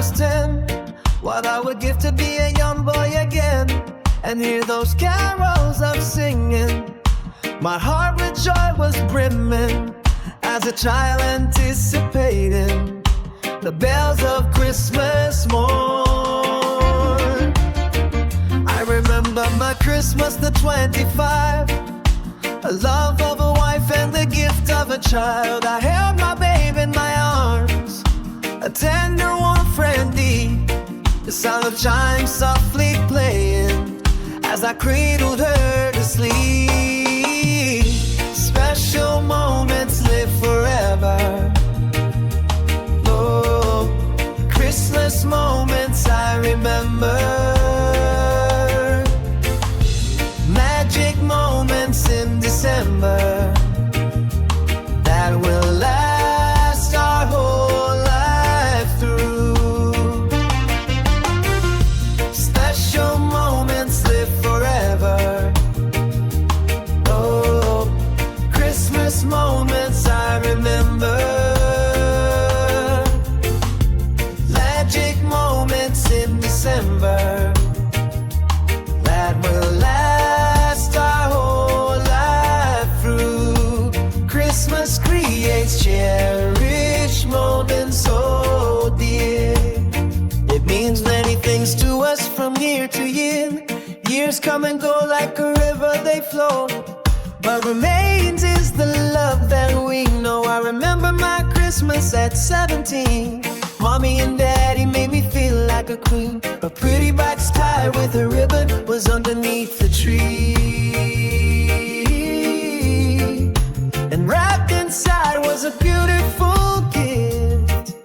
was 10, what I would give to be a young boy again and hear those carols of singing. My heart with joy was brimming as a child anticipating the bells of Christmas morn. I remember my Christmas the 25, a love of a wife and the gift of a child. I held my babe in my arms, a tender warm friendly, the sound of chimes softly playing as I cradled her to sleep. Special moments live forever. Oh, Christmas moments I remember. Magic moments in December that will last our whole life through. Special moments live forever. Oh, Christmas moments I remember. Magic moments in December that will last our whole life through. Christmas creates cherished moments so dear. It means many things to us from year to year. Years come and go like a river, they flow. What remains is the love that we know. I remember my Christmas at 17. Mommy and Daddy made me feel like a queen. A pretty box tied with a ribbon was underneath the tree, and wrapped inside was a beautiful gift,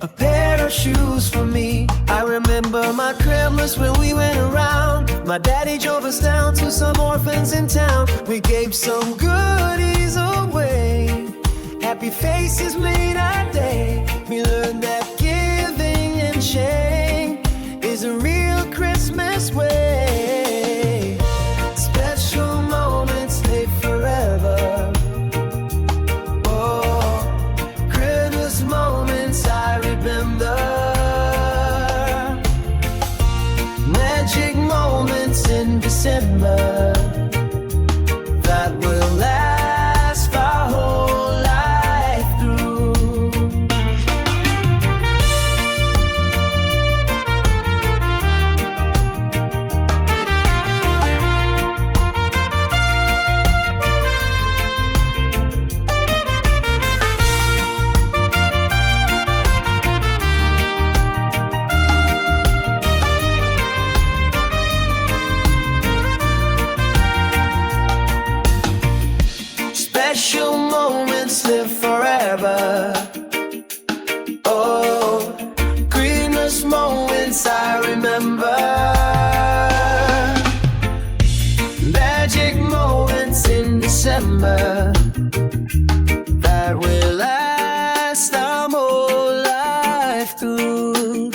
a pair of shoes for me. I remember my Christmas when we went around. My daddy drove us down to some orphans in town. We gave some goodies away. Happy faces made our day. We learned that giving and sharing is a real Christmas way. Special moments live forever. Oh, Christmas moments I remember. Magic moments in December that will last our whole life through. Special moments live forever. Oh, Christmas moments I remember. Magic moments in December that will last our whole life through.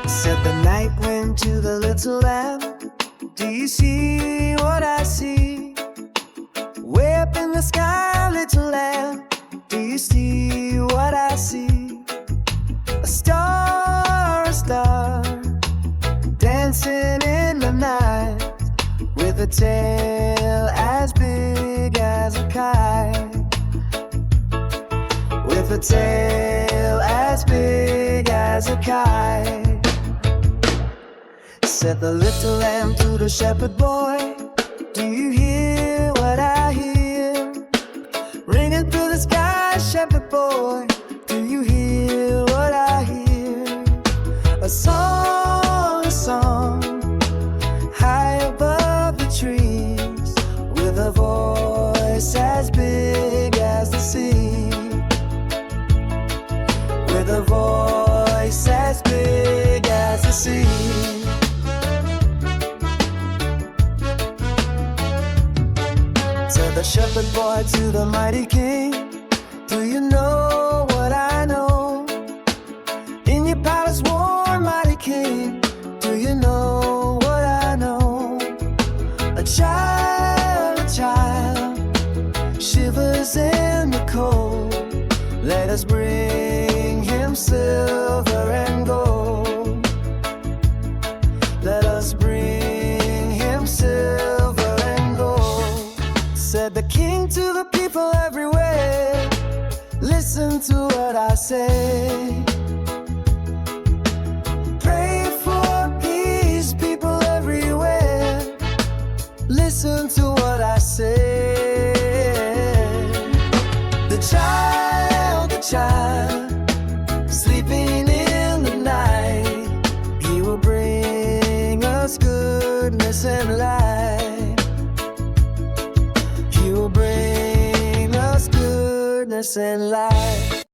Said the night went to the little lamb. Do you see what I see? Way up in the sky, little lamb. Do you see what I see? A star, dancing in the night, with a tail as big as a kite. With a tail as big as a kite. Said the little lamb to the shepherd boy, do you hear what I hear? Ringing through the sky, shepherd boy, do you hear what I hear? A song, high above the trees, with a voice as big as the sea. With a voice as big as the sea. Said the shepherd boy to the mighty king, do you know what I know? In your palace warm, mighty king, do you know must bring him silver and gold. Said the king to the people everywhere, listen to what I say. Pray for peace, people everywhere, listen to what I say. The child, sleeping in the night, he will bring us goodness and light. He will bring us goodness and light.